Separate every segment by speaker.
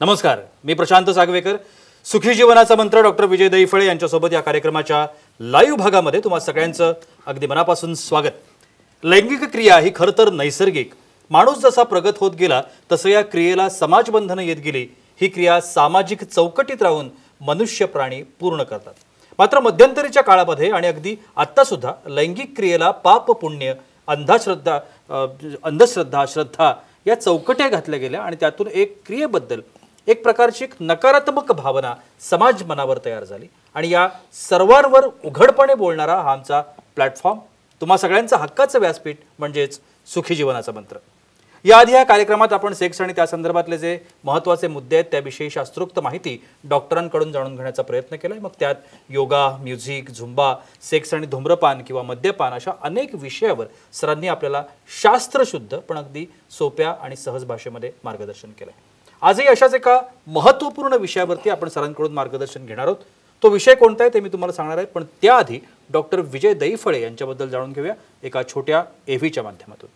Speaker 1: नमस्कार, मी प्रशांत सागवेकर. सुखी जीवनाचा मंत्र डॉक्टर विजय दैफळे यांच्यासोबत या कार्यक्रमाच्या लाईव्ह भागामध्ये तुम्हा सगळ्यांचं अगदी मनापासून स्वागत. लैंगिक क्रिया ही खरं तर नैसर्गिक, माणूस जसा प्रगत होत गेला तसं या क्रियेला समाजबंधनं येत गेली. ही क्रिया सामाजिक चौकटीत राहून मनुष्य प्राणी पूर्ण करतात. मात्र मध्यंतरीच्या काळामध्ये आणि अगदी आत्तासुद्धा लैंगिक क्रियेला पाप पुण्य, अंधश्रद्धा, श्रद्धा या चौकट्या घातल्या गेल्या आणि त्यातून एक क्रियेबद्दल एक प्रकारची एक नकारात्मक भावना समाज मनावर तयार झाली. आणि या सर्वांवर उघडपणे बोलणारा हा आमचा प्लॅटफॉर्म, तुम्हा सगळ्यांचा हक्काचं व्यासपीठ म्हणजेच सुखी जीवनाचा मंत्र. याआधी या कार्यक्रमात आपण सेक्स आणि त्या संदर्भातले जे महत्त्वाचे मुद्दे आहेत त्याविषयी शास्त्रोक्त माहिती डॉक्टरांकडून जाणून घेण्याचा प्रयत्न केला आहे. मग त्यात योगा, म्युझिक, झुंबा, सेक्स आणि धूम्रपान किंवा मद्यपान अशा अनेक विषयावर सरांनी आपल्याला शास्त्रशुद्ध पण अगदी सोप्या आणि सहज भाषेमध्ये मार्गदर्शन केलं आहे. आजही अशाच एका महत्त्वपूर्ण विषयावरती आपण सरांकडून मार्गदर्शन घेणार आहोत. तो विषय कोणता आहे ते मी तुम्हाला सांगणार आहे, पण त्याआधी डॉक्टर विजय दैफळे यांच्याबद्दल जाणून घेऊया एका छोट्या एव्हीच्या माध्यमातून.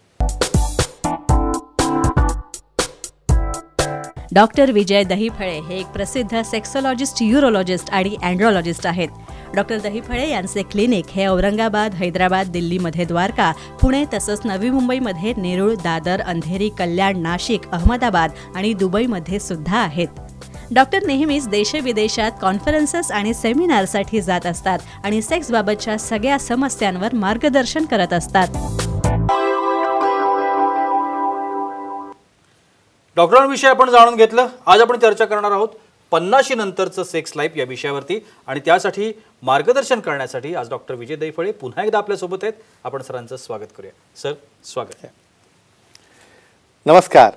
Speaker 2: डॉक्टर विजय दहिफळे हे एक प्रसिद्ध सेक्सोलॉजिस्ट, यूरोलॉजिस्ट आणि अँड्रोलॉजिस्ट आहेत. डॉक्टर दहिफळे यांचे क्लिनिक हे औरंगाबाद, हैदराबाद, दिल्लीमध्ये द्वारका, पुणे तसंच नवी मुंबईमध्ये नेरूळ, दादर, अंधेरी, कल्याण, नाशिक, अहमदाबाद आणि दुबईमध्ये सुद्धा आहेत. डॉक्टर नेहमीच देशविदेशात कॉन्फरन्सेस आणि सेमिनारसाठी जात असतात आणि सेक्सबाबतच्या सगळ्या समस्यांवर मार्गदर्शन करत असतात.
Speaker 1: डॉक्टरांविषयी आपण जाणून घेतलं. आज आपण चर्चा करणार आहोत 50 नंतरचं सेक्स लाईफ या विषयावरती आणि त्यासाठी मार्गदर्शन करण्यासाठी आज डॉक्टर विजय दैफळे पुन्हा एकदा आपल्यासोबत आहेत. आपण सरांचं स्वागत करूया. सर, स्वागत आहे.
Speaker 3: नमस्कार.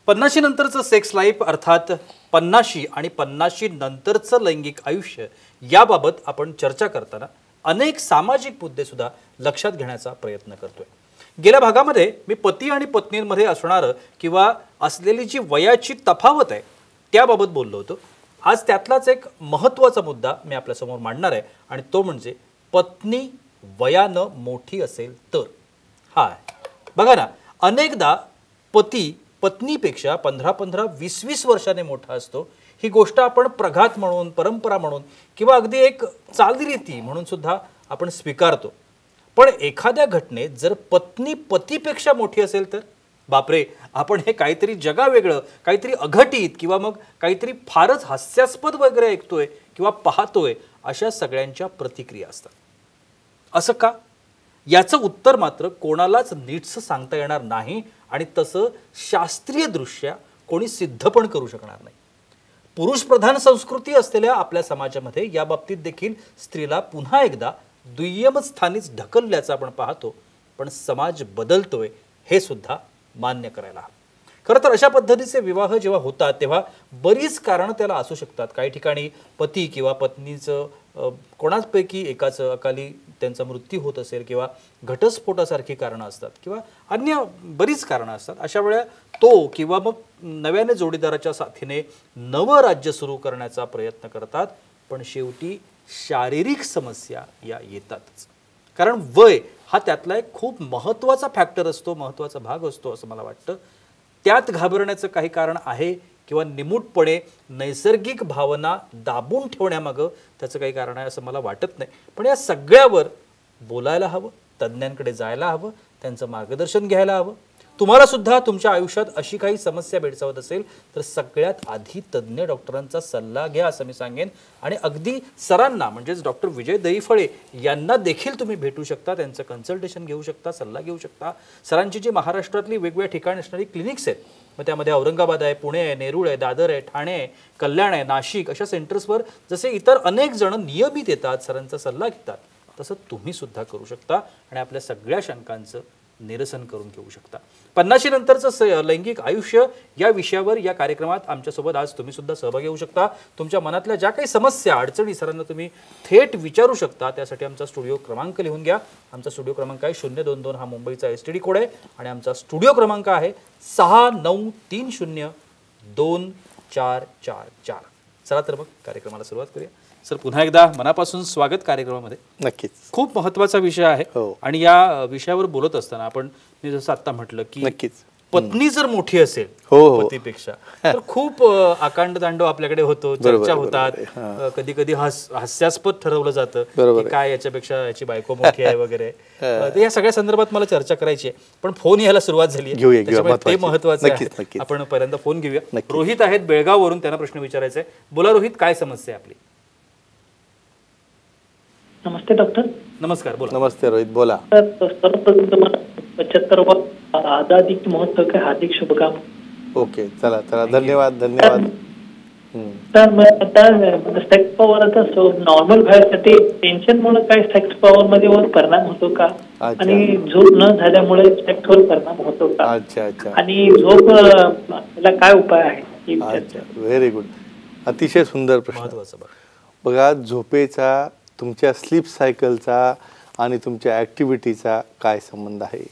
Speaker 1: 50 नंतरचं सेक्स लाईफ अर्थात 50 आणि 50 नंतरचं लैंगिक आयुष्य याबाबत आपण चर्चा करताना अनेक सामाजिक मुद्दे सुद्धा लक्षात घेण्याचा प्रयत्न करतोय. गेल्या भागामध्ये मी पती आणि पत्नींमध्ये असणारं किंवा असलेली जी वयाची तफावत आहे त्याबाबत बोललो होतो. आज त्यातलाच एक महत्त्वाचा मुद्दा मी आपल्यासमोर मांडणार आहे आणि तो म्हणजे पत्नी वयानं मोठी असेल तर. हा बघा ना, अनेकदा पती पत्नीपेक्षा 15-15, 20-20 वर्षाने मोठा असतो. ही गोष्ट आपण प्रघात म्हणून, परंपरा म्हणून किंवा अगदी एक चालरीती म्हणून सुद्धा आपण स्वीकारतो. पण एखाद्या घटनेत जर पत्नी पतीपेक्षा मोठी असेल तर बापरे, आपण हे काहीतरी जगावेगळं, काहीतरी अघटित किंवा मग काहीतरी फारच हास्यास्पद वगैरे ऐकतोय किंवा पाहतोय अशा सगळ्यांच्या प्रतिक्रिया असतात. असं का? याचं उत्तर मात्र कोणालाच नीटसं सांगता येणार नाही आणि तसं शास्त्रीयदृष्ट्या कोणी सिद्ध पण करू शकणार नाही. पुरुषप्रधान संस्कृती असलेल्या आपल्या समाजामध्ये या बाबतीत देखील स्त्रीला पुन्हा एकदा दुय्यम स्थानीच ढकलल्याचं आपण पाहतो. पण समाज बदलतोय हे सुद्धा मान्य करायला हवं. खरं तर अशा पद्धतीचे विवाह जेव्हा होतात तेव्हा बरीच कारणं त्याला असू शकतात. काही ठिकाणी पती किंवा पत्नीचं कोणापैकी एकाचं अकाली त्यांचा मृत्यू होत असेल किंवा घटस्फोटासारखी कारणं असतात किंवा अन्य बरीच कारणं असतात. अशा वेळेला तो किंवा मग नव्याने जोडीदाराच्या साथीने नवं राज्य सुरू करण्याचा प्रयत्न करतात. पण शेवटी शारीरिक समस्या या येतातच. कारण वय हा त्यातला एक खूप महत्त्वाचा फॅक्टर असतो, महत्त्वाचा भाग असतो असं मला वाटतं. त्यात घाबरण्याचं काही कारण आहे किंवा निमूटपणे नैसर्गिक भावना दाबून ठेवण्यामागं त्याचं काही कारण आहे असं मला वाटत नाही. पण या सगळ्यावर बोलायला हवं, तज्ज्ञांकडे जायला हवं, त्यांचं मार्गदर्शन घ्यायला हवं. तुम्हाला सुद्धा तुमच्या आयुष्यात अशी काही समस्या भेडसावत असेल तर सगळ्यात आधी तज्ज्ञ डॉक्टरांचा सल्ला घ्या असं मी सांगेन. आणि अगदी सरांना म्हणजेच डॉक्टर विजय दैफळे यांना देखील तुम्ही भेटू शकता, त्यांचं कन्सल्टेशन घेऊ शकता, सल्ला घेऊ शकता. सरांची जी महाराष्ट्रातली वेगवेगळ्या ठिकाणी असणारी क्लिनिक्स आहेत, मग त्यामध्ये औरंगाबाद आहे, पुणे आहे, नेरूळ आहे, दादर आहे, ठाणे आहे, कल्याण आहे, नाशिक अशा सेंटर्सवर जसे इतर अनेक जण नियमित येतात, सरांचा सल्ला घेतात, तसं तुम्ही सुद्धा करू शकता आणि आपल्या सगळ्या शंकांचं निरसन करून घेऊ शकता. 50 नंतरचं लैंगिक आयुष्य या विषयावर या कार्यक्रमात आमच्यासोबत आज तुम्ही सुद्धा सहभागी होऊ शकता. तुमच्या मनातल्या ज्या काही समस्या अडचणी सरांना तुम्ही थेट विचारू शकता. त्यासाठी आमचा स्टुडिओ क्रमांक लिहून घ्या. आमचा स्टुडिओ क्रमांक आहे 022 हा मुंबईचा STD कोड आहे आणि आमचा स्टुडिओ क्रमांक आहे 69302444. चला तर मग कार्यक्रमाला सुरुवात करूया. सर, पुन्हा एकदा मनापासून स्वागत कार्यक्रमामध्ये.
Speaker 3: नक्कीच
Speaker 1: खूप महत्त्वाचा विषय आहे आणि या विषयावर बोलत असताना आपण मी जसं आता म्हटलं की
Speaker 3: नक्कीच
Speaker 1: पत्नी जर मोठी असेल पतीपेक्षा तर खूप आकांड तांडव आपल्याकडे होतो, चर्चा होतात, कधी कधी हास्यास्पद ठरवलं जातं की काय याच्यापेक्षा याची बायको मोठी आहे वगैरे. या सगळ्या संदर्भात मला चर्चा करायची आहे, पण फोन यायला सुरुवात झाली आहे, ते महत्वाचं आहे. आपण पहिल्यांदा फोन घेऊया. रोहित आहेत बेळगाववरून, त्यांना प्रश्न विचारायचा आहे. बोला रोहित, काय समस्या आहे आपली?
Speaker 3: नमस्ते डॉक्टर.
Speaker 1: नमस्कार, बोला.
Speaker 4: नमस्ते रोहित, बोला.
Speaker 3: सर्वप्रथम तुम्हाला 75वा आझादी महोत्सव के हार्दिक शुभकामना.
Speaker 4: ओके, चला चला, धन्यवाद धन्यवाद.
Speaker 3: तर आता सेक्स पॉवर आता नॉर्मल व्हायसाठी टेन्शनमुळे काय सेक्स पॉवर मध्ये वर परिणाम होतो का, आणि झोप न झाल्यामुळे सेक्सवर परिणाम होतो का?
Speaker 4: अच्छा अच्छा.
Speaker 3: आणि झोप याला काय उपाय आहे?
Speaker 4: अच्छा, व्हेरी गुड, अतिशय सुंदर प्रश्न. बघा, झोपेचा तुमच्या स्लीप सायकलचा आणि तुमच्या ॲक्टिव्हिटीचा काय संबंध आहे?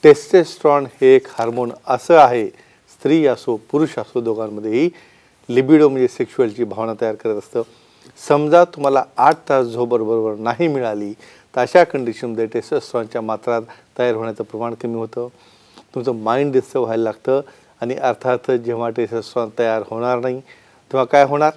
Speaker 4: टेस्टेस्ट्रॉन हे एक हार्मोन असं आहे, स्त्री असो पुरुष असो दोघांमध्येही लिबिडो म्हणजे सेक्शुअलची भावना तयार करत असतं. समजा तुम्हाला 8 तास झोप बरोबर नाही मिळाली तर अशा कंडिशनमध्ये टेस्टेस्ट्रॉनच्या मात्रा तयार होण्याचं प्रमाण कमी होतं, तुमचं माइंड डिस्टर्ब व्हायला लागतं. आणि अर्थात जेव्हा टेस्टेस्ट्रॉन तयार होणार नाही तेव्हा काय होणार?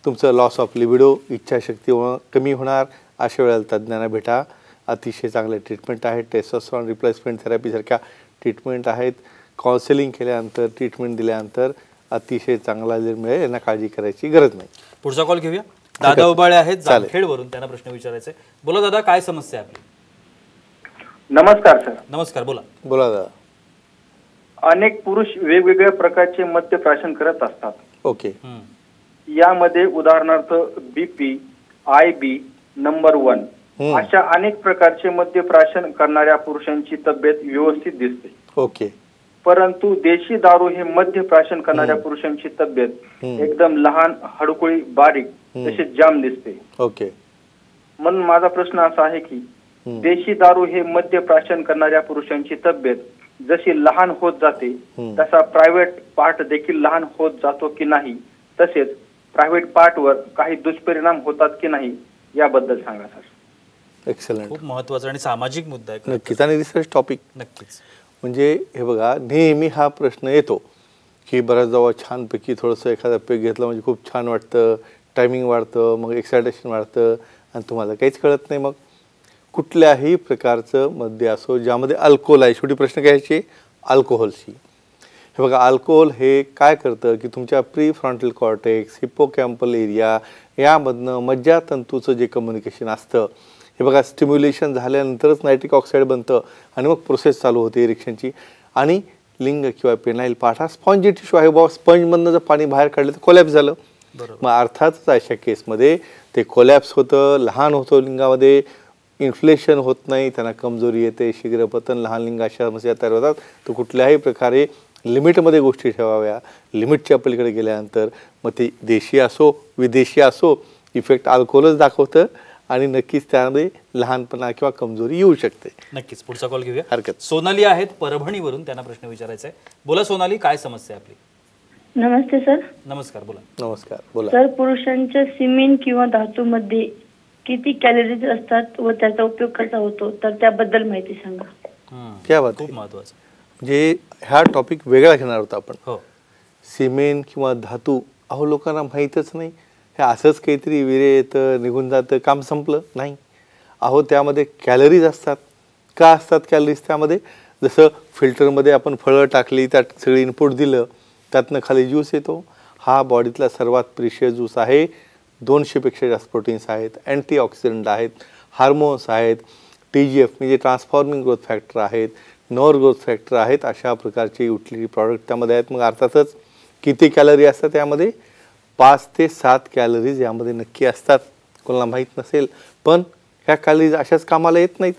Speaker 4: तुमचं लॉस ऑफ लिबिडो, इच्छाशक्ती कमी होणार. अशा वेळेला तज्ज्ञांना भेटा, अतिशय चांगले ट्रीटमेंट आहेत. टेस्टोस्टेरॉन रिप्लेसमेंट थेरपीसारख्या ट्रीटमेंट आहेत. काउन्सिलिंग केल्यानंतर, ट्रीटमेंट दिल्यानंतर अतिशय चांगला रिझल्ट मिळेल, यांना काळजी करायची गरज नाही.
Speaker 1: पुढचा कॉल घेऊया. दादा उबाळे आहेत जामखेडवरून, त्यांना प्रश्न विचारायचा आहे. बोला दादा, काय समस्या आहे आपली?
Speaker 5: नमस्कार सर.
Speaker 1: नमस्कार, बोला.
Speaker 4: बोला दादा.
Speaker 5: अनेक पुरुष वेगवेगळ्या प्रकारचे मद्यप्राशन करत असतात.
Speaker 4: ओके.
Speaker 5: यामध्ये उदाहरणार्थ बीपी, IB, नंबर 1 अशा अनेक प्रकारचे मद्यप्राशन करणाऱ्या पुरुषांची तब्येत व्यवस्थित दिसते.
Speaker 4: ओके.
Speaker 5: परंतु देशी दारू हे मद्यप्राशन करणाऱ्या पुरुषांची तब्येत एकदम लहान, हडकुळी, बारीक तसेच जाम दिसते.
Speaker 4: ओके.
Speaker 5: म्हणून माझा प्रश्न असा आहे की देशी दारू हे मद्यप्राशन करणाऱ्या पुरुषांची तब्येत जशी लहान होत जाते तसा प्रायव्हेट पार्ट देखील लहान होत जातो की नाही, तसेच प्रायव्हेट पार्टवर काही दुष्परिणाम होतात की नाही याबद्दल सांगा सर.
Speaker 4: एक्सलंट,
Speaker 1: खूप महत्त्वाचा आणि सामाजिक मुद्दा आहे.
Speaker 4: नक्कीच, आणि रिसर्च टॉपिक.
Speaker 1: नक्कीच.
Speaker 4: म्हणजे हे बघा, नेहमी हा प्रश्न येतो की बऱ्याच जेव्हा छानपैकी थोडंसं एखादा पेग घेतलं म्हणजे खूप छान वाटतं, टायमिंग वाढतं, मग एक्सायटेशन वाढतं, आणि तुम्हाला काहीच कळत नाही. मग कुठल्याही प्रकारचं मद्य असो ज्यामध्ये अल्कोहोल आहे, शेवटी प्रश्न घ्यायचे अल्कोहोलशी. हे बघा, अल्कोहोल हे काय करतं की तुमच्या prefrontal cortex, hippocampal area यामधनं मज्जातंतूचं जे कम्युनिकेशन असतं, हे बघा, स्टिम्युलेशन झाल्यानंतरच नायट्रिक ऑक्साईड बनतं आणि मग प्रोसेस चालू होते इरेक्शनची. आणि लिंग किंवा पेनाईल पार्ट हा स्पॉन्जी टिश्यू आहे. बाबा, स्पंजमधनं जर पाणी बाहेर काढलं तर कोलॅप्स झालं. मग अर्थातच अशा केसमध्ये ते कोलॅप्स होतं, लहान होतं लिंगामध्ये, इन्फ्लेशन होत नाही, त्यांना कमजोरी येते, शीघ्रपतन, लहान लिंग अशा समस्या तयार होतात. तर कुठल्याही प्रकारे लिमिटमध्ये गोष्टी ठेवाव्या. लिमिटच्या पलीकडे गेल्यानंतर मग ते देशी असो विदेशी असो, इफेक्ट अल्कोहोलच दाखवतं आणि नक्कीच त्यामध्ये लहानपणा किंवा कमजोरी येऊ शकते.
Speaker 1: नक्कीच. पुढचा कॉल घेऊया.
Speaker 4: हरकत.
Speaker 1: सोनाली आहेत परभणीवरून, त्यांना प्रश्न विचारायचा आहे. बोला सोनाली, काय समस्या आहे आपली?
Speaker 6: नमस्ते सर.
Speaker 1: नमस्कार, बोला.
Speaker 4: नमस्कार, बोला.
Speaker 6: सर, पुरुषांच्या सिमेंट किंवा धातूमध्ये किती कॅलरीज असतात व त्याचा उपयोग कसा होतो, तर त्याबद्दल माहिती सांगा.
Speaker 4: क्या बात,
Speaker 1: खूप महत्त्वाचं.
Speaker 4: म्हणजे हा टॉपिक वेगळा घेणार होता आपण.
Speaker 1: हो.
Speaker 4: सिमेंट किंवा धातू, अहो लोकांना माहीतच नाही. हे असंच काहीतरी विरे येतं, निघून जातं, काम संपलं नाही. अहो त्यामध्ये कॅलरीज असतात. का असतात कॅलरीज त्यामध्ये? जसं फिल्टरमध्ये आपण फळं टाकली, त्यात सगळी इनपुट दिलं, त्यातनं खाली ज्यूस येतो. हा बॉडीतला सर्वात प्रिशियस ज्यूस आहे. 200पेक्षा जास्त प्रोटीन्स आहेत, अँटीऑक्सिडंट आहेत, हार्मोन्स आहेत, TGF म्हणजे ट्रान्सफॉर्मिंग ग्रोथ फॅक्टर आहेत, नॉर ग्रोथ फॅक्टर आहेत. अशा प्रकारचे युटिलिटी प्रॉडक्ट त्यामध्ये आहेत. मग अर्थातच किती कॅलरी असतात त्यामध्ये? 5 ते 7 कॅलरीज यामध्ये नक्की असतात. कोणाला माहीत नसेल, पण ह्या कॅलरीज अशाच कामाला येत नाहीत.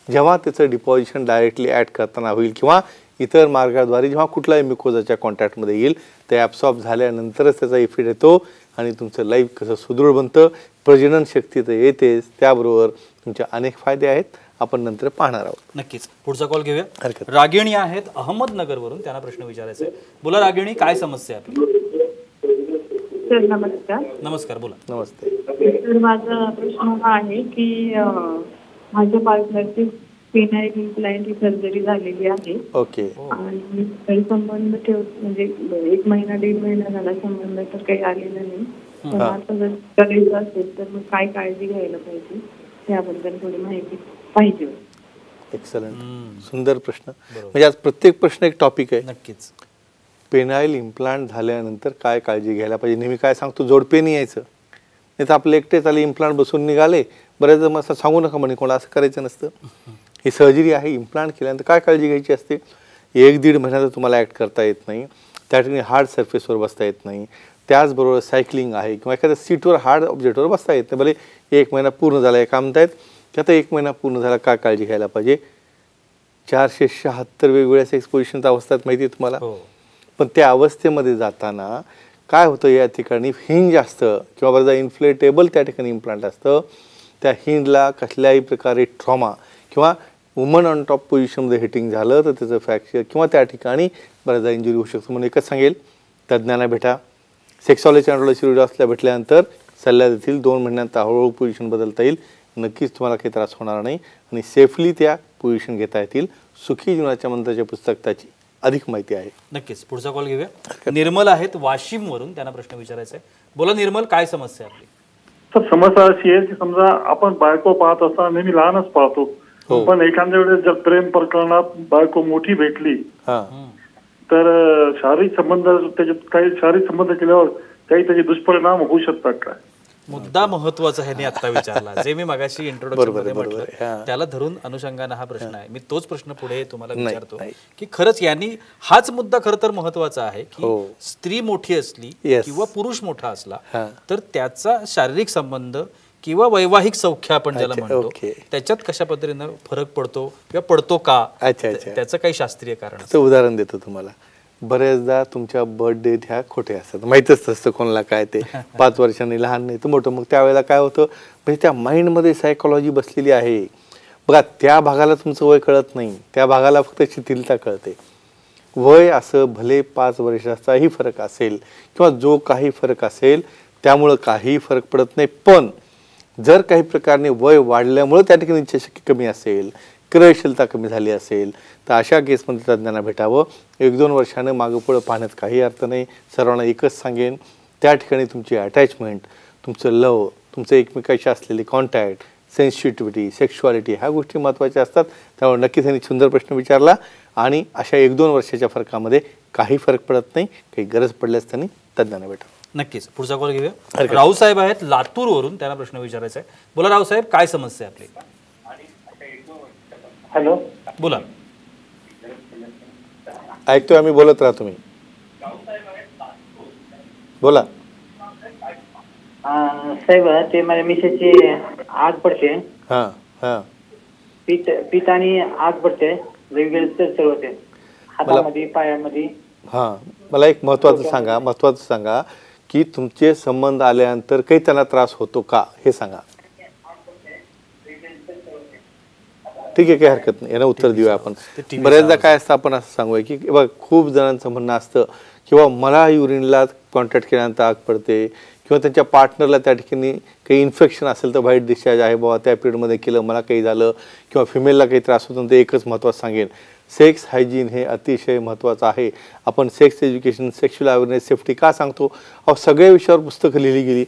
Speaker 4: जेव्हा त्याचं डिपॉझिशन डायरेक्टली ॲड करताना होईल किंवा इतर मार्गाद्वारे जेव्हा कुठल्याही मिकोजाच्या कॉन्टॅक्टमध्ये येईल, ते ॲब्सॉर्ब झाल्यानंतरच त्याचा इफेक्ट येतो आणि तुमचं लाईफ कसं सुदृढ बनतं. प्रजनन शक्ती तर येतेच, त्याबरोबर तुमचे अनेक फायदे आहेत. आपण नंतर पाहणार आहोत.
Speaker 1: नक्कीच. पुढचा कॉल घेऊया. रागिणी आहेत अहमदनगरवरून, त्यांना प्रश्न विचारायचा आहे. बोला रागिणी, काय समस्या आहे आपली?
Speaker 7: सर नमस्कार.
Speaker 1: नमस्कार, बोला.
Speaker 4: नमस्ते.
Speaker 7: तर माझा प्रश्न हा आहे की माझ्या पार्टनरची पेनाइल इम्प्लांट ही सर्जरी झालेली आहे
Speaker 4: ओके.
Speaker 7: आणि काही संबंध म्हणजे 1 महिना 1.5 महिना झाला संबंध तर काही आलेला नाही. पण आता जर करायचं असेल तर मग काय काळजी घ्यायला पाहिजे त्याबद्दल थोडी माहिती पाहिजे.
Speaker 4: एक्सलंट, सुंदर प्रश्न. म्हणजे आज प्रत्येक प्रश्न एक टॉपिक आहे.
Speaker 1: नक्कीच.
Speaker 4: पेनाइल इम्प्लांट झाल्यानंतर काय काळजी घ्यायला पाहिजे. नेहमी काय सांगतो, जोडपे नाही यायचं, नाही तर आपले एकटेच आले इम्प्लांट बसून निघाले. बऱ्याचदा मग असं सांगू नका म्हणे कोणा, असं करायचं नसतं. ही सर्जरी आहे, इम्प्लांट केल्यानंतर काय काळजी घ्यायची असते. 1-1.5 महिन्यात तुम्हाला ॲक्ट करता येत नाही, त्या ठिकाणी हार्ड सरफेसवर बसता येत नाही. त्याचबरोबर सायकलिंग आहे किंवा एखाद्या सीटवर हार्ड ऑब्जेक्टवर बसता येत नाही. भले 1 महिना पूर्ण झाला आहे, काय म्हणतायत की आता 1 महिना पूर्ण झाला, काय काळजी घ्यायला पाहिजे. 476 वेगवेगळ्या सेक्स पोझिशनच्या अवस्था माहिती आहे तुम्हाला. पण त्या अवस्थेमध्ये जाताना काय होतं, या ठिकाणी हिंज असतं किंवा बरेचदा इन्फ्लेटेबल त्या ठिकाणी इम्प्लांट असतं. त्या हिंजला कसल्याही प्रकारे ट्रॉमा किंवा वुमन ऑन टॉप पोझिशनमध्ये हिटिंग झालं तर त्याचं फ्रॅक्चर किंवा त्या ठिकाणी बऱ्याचदा इंजुरी होऊ शकतो. म्हणून एकच सांगेल, तज्ज्ञांना भेटा. सेक्सॉलॉजी अँड्रोलॉजी रेडिओलॉजिस्टला भेटल्यानंतर सल्ला देतील. 2 महिन्यात हळूहळू पोझिशन बदलता येईल. नक्कीच तुम्हाला काही त्रास होणार नाही आणि सेफली त्या पोझिशन घेता येतील. सुखी जीवनाच्या मंत्राच्या पुस्तकाची अधिक माहिती आहे.
Speaker 1: नक्कीच. पुढचा कॉल घेऊया. निर्मल आहेत वाशिम वरून, त्यांना प्रश्न विचारायचा आहे. बोला निर्मल, काय समस्या आहे आपली?
Speaker 8: सर, समस्या अशी आहे की समजा आपण बायको पाहत असताना नेहमी लहानच पाहतो, पण एखाद्या वेळेस जर प्रेम प्रकरणात बायको मोठी भेटली तर शारीरिक संबंध, त्याच्यात काही शारीरिक संबंध केल्यावर काही त्याचे दुष्परिणाम होऊ शकतात का?
Speaker 1: मुद्दा महत्वाचा आहे, आता विचारला जे मी मगाशी इंट्रोडक्शन मध्ये म्हटलं त्याला धरून अनुषंगाने हा प्रश्न आहे. मी तोच प्रश्न पुढे तुम्हाला विचारतो की खरंच यांनी हाच मुद्दा खरं तर महत्वाचा आहे की स्त्री मोठी असली किंवा पुरुष मोठा असला तर त्याचा शारीरिक संबंध किंवा वैवाहिक सौख्य आपण ज्याला म्हणतो त्याच्यात कशा पद्धतीनं फरक पडतो किंवा पडतो का, त्याचं काही शास्त्रीय कारण.
Speaker 4: उदाहरण देतो तुम्हाला. बऱ्याचदा तुमच्या बर्थडे ह्या खोटे असतात, माहीतच असतं कोणाला काय ते. 5 वर्षांनी लहान नाही तर मोठं. मग त्यावेळेला काय होतं, म्हणजे त्या माइंडमध्ये सायकोलॉजी बसलेली आहे. बघा, त्या भागाला तुमचं वय कळत नाही, त्या भागाला फक्त शिथिलता कळते. वय असं भले 5 वर्षाचाही फरक असेल किंवा जो काही फरक असेल त्यामुळं काही फरक पडत नाही. पण जर काही प्रकारने वय वाढल्यामुळे त्या ठिकाणी इच्छाशक्ती कमी असेल, क्रयशीलता कमी झाली असेल तर अशा केसमध्ये तज्ज्ञांना भेटावं. 1-2 वर्षानं मागं पुढं पाहण्यात काही अर्थ नाही. सर्वांना एकच सांगेन, त्या ठिकाणी तुमची अटॅचमेंट, तुमचं लव, तुमचं एकमेकाशी असलेली कॉन्टॅक्ट, सेन्सिटिव्हिटी, सेक्शुअलिटी ह्या गोष्टी महत्त्वाच्या असतात. त्यामुळे नक्कीच त्यांनी सुंदर प्रश्न विचारला आणि अशा 1-2 वर्षाच्या फरकामध्ये काही फरक पडत नाही. काही गरज पडल्यास त्यांनी तज्ज्ञांना भेटा.
Speaker 1: नक्कीच. पुढचा कॉल घेऊया. रावसाहेब आहेत लातूर वरून, त्यांना प्रश्न विचारायचा आहे. बोला रावसाहेब, काय समस्या आहे आपली?
Speaker 3: हॅलो,
Speaker 1: बोला.
Speaker 4: ऐकतोय आम्ही, बोलत राहा तुम्ही, बोला.
Speaker 3: साहेब, ते माझ्या मिसेसची आग पडते, पीत आणि आग पडते, वेगवेगळे चरचर होते हातामध्ये, पायामध्ये.
Speaker 4: मला एक महत्वाचं सांगा की तुमचे संबंध आल्यानंतर काही त्यांना त्रास होतो का हे सांगा. ठीक आहे, काही हरकत नाही, याला उत्तर देऊया आपण. बऱ्याचदा काय असतं, आपण असं सांगूया की बघ, खूप जणांचं म्हणणं असतं किंवा मला युरिनला कॉन्टॅक्ट केल्यानंतर आग पडते किंवा त्यांच्या पार्टनरला त्या ठिकाणी काही इन्फेक्शन असेल तर व्हाईट डिस्चार्ज आहे बाबा, त्या पिरियडमध्ये केलं मला काही झालं किंवा फिमेलला काही त्रास होतो. तर एकच महत्त्वाचं सांगेन, सेक्स हायजीन हे अतिशय महत्त्वाचं आहे. आपण sex education, sexual awareness, safety का सांगतो? सगळ्या विषयावर पुस्तकं लिहिली गेली.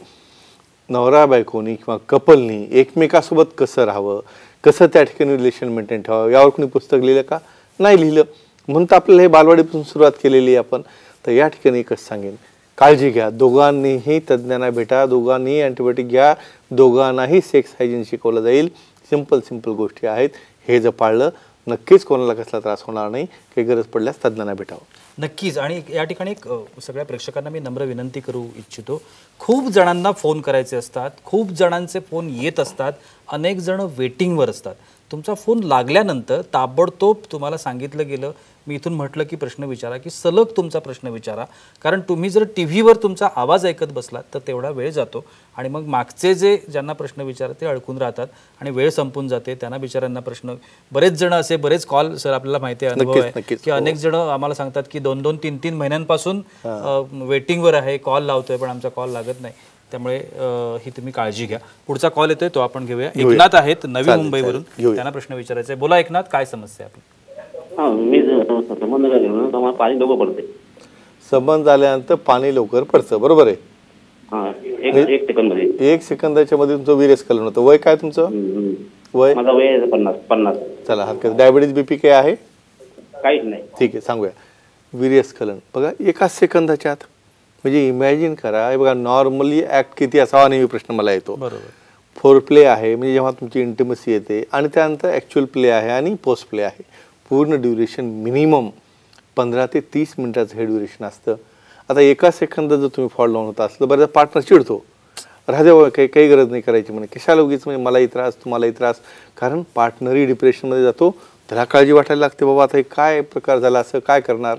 Speaker 4: नवरा बायकोनी किंवा कपलनी एकमेकासोबत कसं राहावं, कसं त्या ठिकाणी रिलेशन मेंटेन ठेवावं, यावर कोणी पुस्तक लिहिलं का? नाही लिहिलं. म्हणून तर आपल्याला हे बालवाडीपासून सुरुवात केलेली आहे आपण. तर या ठिकाणी एकच सांगेन, काळजी घ्या. दोघांनीही तज्ज्ञांना भेटा, दोघांनीही अँटीबायोटिक घ्या, दोघांनाही सेक्स हायजीन शिकवलं जाईल. सिंपल गोष्टी आहेत. हे जर पाळलं नक्कीच कोणाला कसला त्रास होणार नाही. काही गरज पडल्यास तज्ज्ञांना भेटावं.
Speaker 1: नक्कीच. आणि या ठिकाणी एक सगळ्या प्रेक्षकांना मी नम्र विनंती करू इच्छितो, खूप जणांना फोन करायचे असतात, खूप जणांचे फोन येत असतात, अनेक जण वेटिंगवर असतात. तुमचा फोन लागल्यानंतर ताबडतोब तुम्हाला सांगितलं गेलं, मी इथून म्हटलं की प्रश्न विचारा, की सलग तुमचा प्रश्न विचारा. कारण तुम्ही जर टी व्हीवर तुमचा आवाज ऐकत बसलात तर तेवढा वेळ जातो आणि मग मागचे जे ज्यांना प्रश्न विचारतात ते अडकून राहतात आणि वेळ संपून जाते. त्यांना बिचाऱ्यांना प्रश्न, बरेच जण असे, बरेच कॉल सर आपल्याला माहिती आहे, अनुभव आहे की अनेक जण आम्हाला सांगतात की 2-2, 3-3 महिन्यांपासून वेटिंगवर आहे, कॉल लावतोय पण आमचा कॉल लागत नाही. त्यामुळे ही तुम्ही काळजी घ्या. पुढचा कॉल येतोय तो आपण घेऊया. एकनाथ आहेत नवी मुंबईवरून, त्यांना प्रश्न विचारायचा आहे. बोला एकनाथ, काय समस्या आहे आपली?
Speaker 9: मी संबंध झाल्यानंतर पाणी लवकर पडते.
Speaker 4: संबंध झाल्यानंतर पाणी लवकर पडतं, बरोबर आहे.
Speaker 9: एक सेकंद मध्ये
Speaker 4: 1 सेकंदाच्या मध्ये तुमचं विरेस्खलन होतं. वय काय तुमचं? वय?
Speaker 9: माझा वय 50.
Speaker 4: चला हरकत. डायबिटीज बीपी काय आहे?
Speaker 9: काहीच नाही.
Speaker 4: ठीक आहे, सांगूया. विरेस्खलन बघा 1 सेकंदाच्या आत, म्हणजे इमॅजिन करा. हे बघा नॉर्मली ऍक्ट किती असावा नेहमी प्रश्न मला येतो.
Speaker 1: बरोबर.
Speaker 4: फोर प्ले आहे म्हणजे जेव्हा तुमची इंटिमसी येते, आणि त्यानंतर ॲक्च्युअल प्ले आहे आणि पोस्ट प्ले आहे. पूर्ण ड्युरेशन मिनिमम 15 ते 30 मिनिटाचं हे ड्युरेशन असतं. आता 1 सेकंदात जर तुम्ही फॉल डाऊन होता असलं, बऱ्याच पार्टनर चिडतो, राहू दे काही गरज नाही करायची म्हणे, कशाला उगीच म्हणजे मलाही त्रास तुम्हालाही त्रास. कारण पार्टनरही डिप्रेशनमध्ये जातो, त्याला काळजी वाटायला लागते, बाबा आता हे काय प्रकार झाला, असं काय करणार.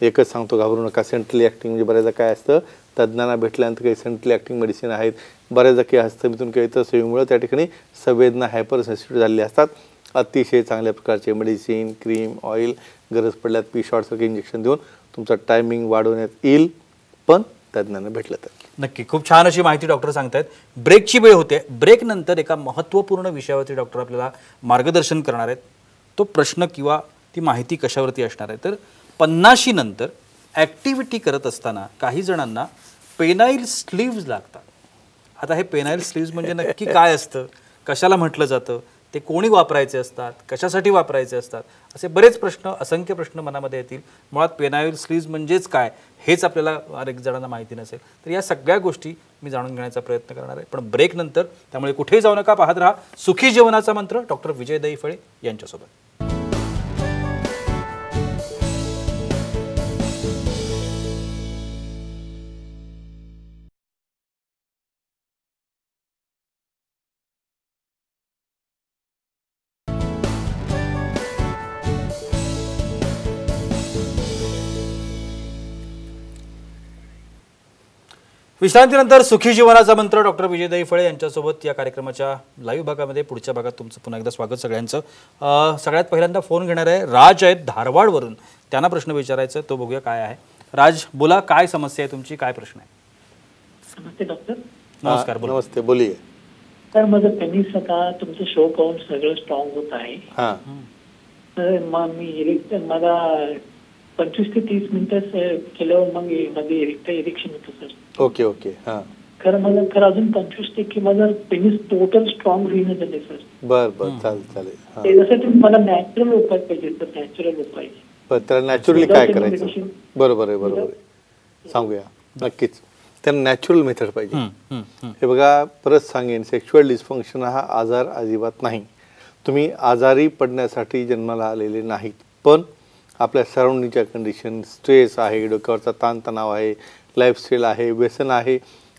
Speaker 4: एकच सांगतो, घाबरू नका. सेंट्रली ॲक्टिंग म्हणजे बऱ्याचदा काय असतं, तज्ज्ञांना भेटल्यानंतर काही सेंट्रली ॲक्टिंग मेडिसिन आहेत, बऱ्याचदा काही हस्तमिथून काही इतर सोयीमुळे त्या ठिकाणी संवेदना हायपर सेन्सिटिव्ह झालेली असतात. अतिशय चांगल्या प्रकारचे मेडिसिन, क्रीम, ऑइल, गरज पडल्यात पी शॉर्टसारखे इंजेक्शन देऊन तुमचा टायमिंग वाढवण्यात येईल, पण तज्ज्ञांना भेटलं तर.
Speaker 1: नक्की. खूप छान अशी माहिती डॉक्टर सांगतायत. ब्रेकची वेळ होते. ब्रेक नंतर एका महत्त्वपूर्ण विषयावरती डॉक्टर आपल्याला मार्गदर्शन करणार आहेत. तो प्रश्न किंवा ती माहिती कशावरती असणार आहे, तर 50 नंतर ॲक्टिव्हिटी करत असताना काही जणांना पेनाईल स्लीव्ज लागतात. आता हे पेनाईल स्लीव्ज म्हणजे नक्की काय असतं, कशाला म्हटलं जातं, ते कोणी वापरायचे असतात, कशासाठी वापरायचे असतात, असे बरेच प्रश्न, असंख्य प्रश्न मनामध्ये येतील. मुळात पेनाईल स्लीव्ज म्हणजेच काय हेच आपल्याला अनेक जणांना माहिती नसेल. तर या सगळ्या गोष्टी मी जाणून घेण्याचा प्रयत्न करणार आहे, पण ब्रेक नंतर. त्यामुळे कुठेही जाऊ नका, पाहत राहा सुखी जीवनाचा मंत्र डॉक्टर विजय दहिफळे यांच्यासोबत. विश्रांतीनंतर सुखी जीवनाचा मंत्र डॉक्टर विजय दहिफळे यांच्यासोबत या कार्यक्रमाच्या लाईव्ह भागामध्ये. पुढच्या भागात तुमचं पुन्हा एकदा स्वागत सगळ्यांचं. सगळ्यात पहिल्यांदा फोन घेणार आहे राज आहेत धारवाडवरून, त्यांना प्रश्न विचारायचा तो बघूया काय आहे. राज बोला, काय समस्या आहे तुमची, काय प्रश्न आहे?
Speaker 3: नमस्ते डॉक्टर.
Speaker 1: नमस्कार. बोला.
Speaker 4: नमस्ते, बोलिये.
Speaker 3: तर माझं पेनिस आता तुमचं शो पाहून सगळं स्ट्रॉंग होत आहे. तर मग मी मला 25 ते 30 मिनिटं केल्यावर मग मध्ये इरिक्शन होतं सर.
Speaker 4: Okay okay. हां,
Speaker 3: खरं अजून 25% माझं पेनिस टोटल स्ट्रॉंग होईन झाले सर.
Speaker 4: बरं चालेल.
Speaker 3: त्याच्यासाठी मला नॅचरल उपाय पाहिजे सर, नॅचरल उपाय.
Speaker 4: त्याला नॅचरली काय करायचं? बरोबर आहे. सांगूया नक्कीच. त्यांना नॅचरल मेथड पाहिजे. हे बघा, परत सांगेन, सेक्शुअल डिस्फंक्शन हा आजार अजिबात नाही. तुम्ही आजारी पडण्यासाठी जन्माला आलेले नाहीत, पण आपल्या सराउंडिंगच्या कंडिशन, स्ट्रेस आहे, डोक्यावरचा ताणतणाव आहे, लाईफस्टाईल आहे, व्यसन आहे,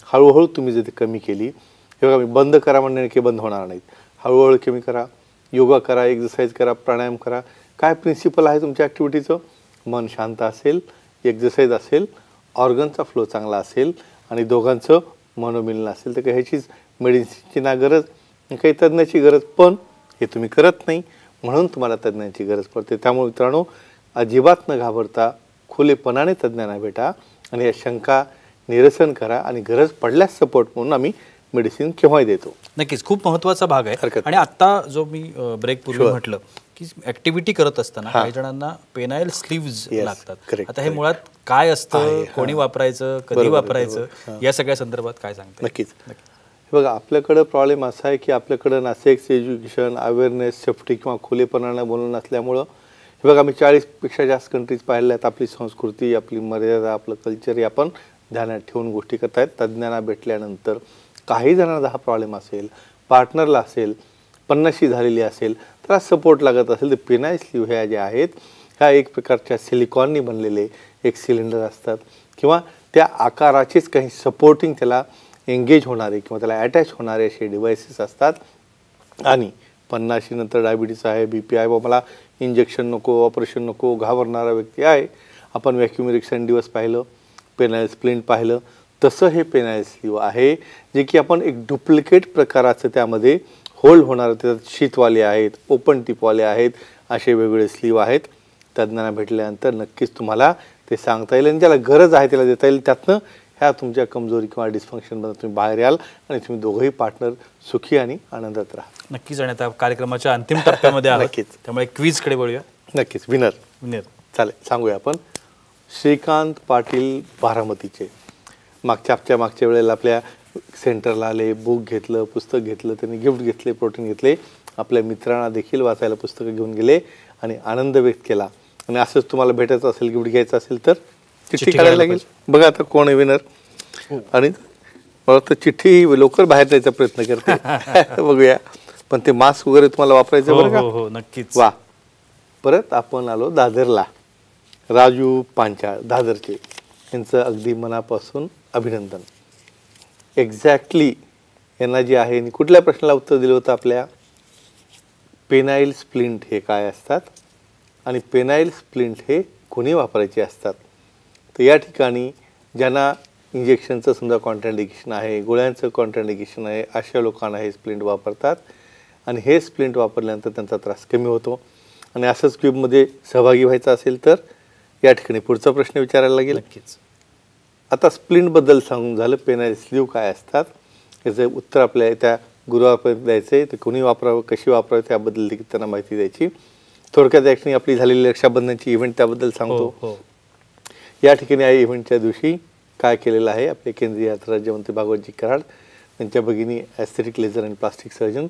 Speaker 4: हळूहळू तुम्ही जर ती कमी केली. हे बघा, मी बंद करा म्हणण्याने काही बंद होणार नाहीत. हळूहळू कमी करा, योगा करा, एक्सरसाइज करा, प्राणायाम करा. काय प्रिन्सिपल आहे तुमच्या ॲक्टिव्हिटीचं? मन शांत असेल, एक्सरसाइज असेल, ऑर्गनचा फ्लो चांगला असेल आणि दोघांचं मनोमिलन असेल, तर काही ह्याचीच मेडिसिनची ना गरज, काही तज्ज्ञाची गरज, पण हे तुम्ही करत नाही म्हणून तुम्हाला तज्ज्ञांची गरज पडते. त्यामुळे मित्रांनो, अजिबात न घाबरता खुलेपणाने तज्ज्ञांना भेटा आणि या शंका निरसन करा, आणि गरज पडल्यास सपोर्ट म्हणून आम्ही मेडिसिन केव्हाही देतो.
Speaker 1: नक्कीच, खूप महत्त्वाचा भाग आहे. आणि आता जो मी ब्रेक पूर्वी म्हटलं की ऍक्टिव्हिटी करत असताना काही जणांना पेनाईल स्लीव्ज लागतात. आता हे मुळात काय असतं, कोणी वापरायचं, कधी वापरायचं, या सगळ्या संदर्भात काय सांगता?
Speaker 4: नक्कीच. बघा, आपल्याकडं प्रॉब्लेम असा आहे की आपल्याकडं ना सेक्स एज्युकेशन, अवेअरनेस, सेफ्टी किंवा खुलेपणानं बोलणं नसल्यामुळं, हे बघा, आम्ही 40पेक्षा जास्त कंट्रीज पाहिल्या आहेत. आपली संस्कृती, आपली मर्यादा, आपलं कल्चर हे आपण ध्यानात ठेवून गोष्टी करतायत. तज्ज्ञांना भेटल्यानंतर काही जणांना हा प्रॉब्लेम असेल, पार्टनरला असेल, 50शी झालेली असेल, तर सपोर्ट लागत असेल, तर पेनाईल स्लीव्ह ह्या ज्या आहेत ह्या एक प्रकारच्या सिलिकॉननी बनलेले एक सिलेंडर असतात, किंवा त्या आकाराचेच काही सपोर्टिंग त्याला एंगेज होणारे किंवा त्याला अटॅच होणारे असे डिव्हाइसेस असतात. आणि 50शी नंतर डायबिटीस आहे, बीपी आहे, बाबा मला इंजेक्शन नको, ऑपरेशन नको, घाबरणारा व्यक्ती आहे. आपण व्हॅक्युम इरेक्शन डिव्हाइस पाहिलं, पेनाईल स्प्लिंट पाहिलं, तसं हे पेनाईल स्लीव्ह आहे, जे की आपण एक डुप्लिकेट प्रकाराचं त्यामध्ये होल्ड होणार, त्याच्यात शीतवाले आहेत, ओपन टिपवाले आहेत, असे वेगवेगळे स्लीव्ह आहेत. तज्ज्ञांना भेटल्यानंतर नक्कीच तुम्हाला ते सांगता येईल आणि ज्याला गरज आहे त्याला देता येईल. त्यातनं ह्या तुमच्या कमजोरी किंवा डिस्फंक्शनमधून तुम्ही बाहेर याल आणि तुम्ही दोघंही पार्टनर सुखी आणि आनंदात राहा.
Speaker 1: नक्कीच. आणि आता कार्यक्रमाच्या अंतिम टप्प्यामध्ये आहोत.
Speaker 4: नक्कीच.
Speaker 1: त्यामुळे क्विजकडे वळूया.
Speaker 4: नक्कीच. विनर चालेल, सांगूया आपण. श्रीकांत पाटील बारामतीचे मागच्या वेळेला आपल्या सेंटरला आले, बुक घेतलं, पुस्तक घेतलं, त्यांनी गिफ्ट घेतले, प्रोटीन घेतले, आपल्या मित्रांना देखील वाचायला पुस्तकं घेऊन गेले आणि आनंद व्यक्त केला. आणि असंच तुम्हाला भेटायचं असेल, गिफ्ट घ्यायचं असेल तर चिठ्ठी काढायला लागेल. बघा आता कोण आहे विनर. आणि मला तर चिठ्ठी लवकर बाहेर जायचा प्रयत्न करते. बघूया, पण ते मास्क वगैरे तुम्हाला वापरायचं बरं का.
Speaker 1: हो नक्कीच.
Speaker 4: वा. परत आपण आलो दादरला. राजू पांचाळ दादरचे, यांचं अगदी मनापासून अभिनंदन. एक्झॅक्टली यांना जे आहे, कुठल्या प्रश्नाला उत्तर दिलं होतं आपल्या, पेनाइल स्प्लिंट हे काय असतात आणि पेनाइल स्प्लिंट हे कोणी वापरायचे असतात. तर या ठिकाणी ज्यांना इंजेक्शनचं समजा कॉन्ट्राइंडिकेशन आहे, गोळ्यांचं कॉन्ट्राइंडिकेशन आहे, अशा लोकांना हे स्प्लिंट वापरतात आणि हे स्प्लिंट वापरल्यानंतर त्यांचा त्रास कमी होतो. आणि असंच क्यूबमध्ये सहभागी व्हायचं असेल तर या ठिकाणी पुढचा प्रश्न विचारायला लागेल.
Speaker 1: नक्कीच.
Speaker 4: आता स्प्लिंटबद्दल सांगून झालं, पेनाइल स्लीव्ह काय असतात याचं उत्तर आपल्या त्या गुरुवारपर्यंत द्यायचं आहे. ते कोणी वापरावं, कशी वापरावं त्याबद्दल देखील त्यांना माहिती द्यायची. थोडक्यात या ठिकाणी आपली झालेली रक्षाबंधनची इव्हेंट त्याबद्दल सांगतो. या ठिकाणी या इव्हेंटच्या दिवशी काय केलेलं आहे, आपले केंद्रीय अर्थ राज्यमंत्री भागवतजी कराड यांच्या भगिनी ॲस्थेटिक लेझर आणि प्लास्टिक सर्जन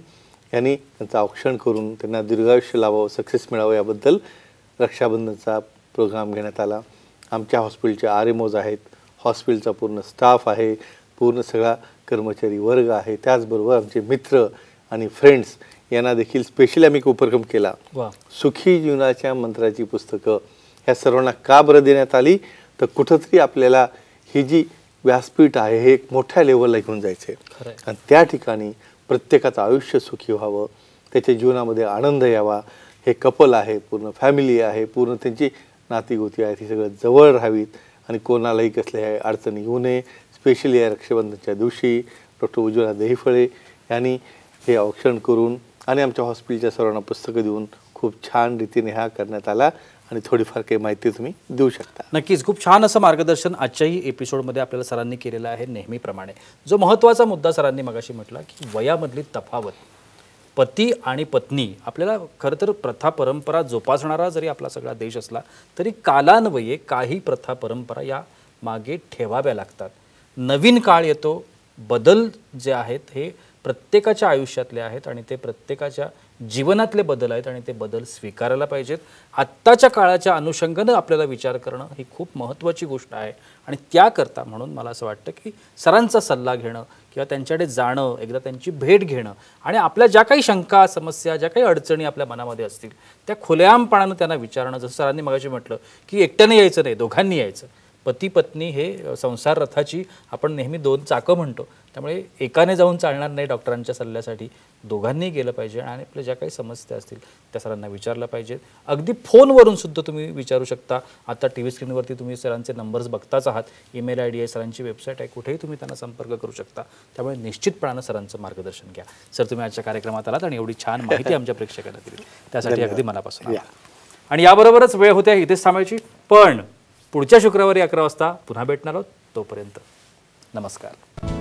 Speaker 4: यांनी त्यांचं औक्षण करून त्यांना दीर्घायुष्य लावावं, सक्सेस मिळावं याबद्दल रक्षाबंधनचा प्रोग्राम घेण्यात आला. आमच्या हॉस्पिटलचे RMOs आहेत, हॉस्पिटलचा पूर्ण स्टाफ आहे, पूर्ण सगळा कर्मचारी वर्ग आहे, त्याचबरोबर आमचे मित्र आणि फ्रेंड्स यांना देखील स्पेशली आम्ही उपक्रम केला. सुखी जीवनाच्या मंत्राची पुस्तकं ह्या सर्वांना का बरं देण्यात आली, तर कुठंतरी आपल्याला ही जी व्यासपीठ आहे हे एक मोठ्या लेवलला घेऊन जायचं आहे आणि त्या ठिकाणी प्रत्येकाचं आयुष्य सुखी व्हावं, त्याच्या जीवनामध्ये आनंद यावा. हे कपल आहे, पूर्ण फॅमिली आहे, पूर्ण त्यांची नातीगोती आहेत, ही सगळं जवळ राहावीत आणि कोणालाही कसल्या अडचणी येऊ नये. स्पेशली या रक्षाबंधनच्या दिवशी डॉक्टर उज्ज्वला दहिफळे यांनी हे औक्षण करून आणि आमच्या हॉस्पिटलच्या सर्वांना पुस्तकं देऊन खूप छान रीतीने हा करण्यात आला आणि थोडीफार काही माहिती तुम्ही देऊ शकता.
Speaker 1: नक्कीच. खूप छान असं मार्गदर्शन आजच्याही एपिसोडमध्ये आपल्याला सरांनी केलेलं आहे. नेहमीप्रमाणे जो महत्त्वाचा मुद्दा सरांनी मगाशी म्हटला की वयामधली तफावत, पती आणि पत्नी, आपल्याला खरं तर प्रथा परंपरा जोपासणारा जरी आपला सगळा देश असला तरी कालान्वये काही प्रथा परंपरा या मागे ठेवाव्या लागतात. नवीन काळ येतो, बदल जे आहेत हे प्रत्येकाच्या आयुष्यातले आहेत आणि ते प्रत्येकाच्या जीवनातले बदल आहेत आणि ते बदल स्वीकारायला पाहिजेत. आत्ताच्या काळाच्या अनुषंगानं आपल्याला विचार करणं ही खूप महत्त्वाची गोष्ट आहे आणि त्याकरता म्हणून मला असं वाटतं की सरांचा सल्ला घेणं किंवा त्यांच्याकडे जाणं, एकदा त्यांची भेट घेणं आणि आपल्या ज्या काही शंका, समस्या, ज्या काही अडचणी आपल्या मनामध्ये असतील त्या खुलेआमपणानं त्यांना विचारणं. जसं सरांनी मगाशी म्हटलं की एकट्याने यायचं नाही, दोघांनी यायचं. पती पत्नी हे संसार रथाची आपण नेहमी 2 चाकं म्हणतो, त्यामुळे एकाने जाऊन चालणार नाही. डॉक्टरांच्या सल्ल्यासाठी दोघांनी गेलं पाहिजे आणि आपल्या ज्या काही समस्या असतील त्या सरांना विचारल्या पाहिजेत. अगदी फोनवरून सुद्धा तुम्ही विचारू शकता. आता TV स्क्रीनवरती तुम्ही सरांचे नंबर्स बघताच आहात, ईमेल ID आहे, सरांची वेबसाईट आहे, कुठेही तुम्ही त्यांना संपर्क करू शकता. त्यामुळे निश्चितपणानं सरांचं मार्गदर्शन घ्या. सर, तुम्ही आजच्या कार्यक्रमात आलात आणि एवढी छान माहिती आमच्या प्रेक्षकांना दिली त्यासाठी अगदी मनापासून. आणि याबरोबरच वेळ होते इथेच थांबायची, पण पुढच्या शुक्रवारी 11 वाजता पुन्हा भेटणार आहोत. तोपर्यंत नमस्कार.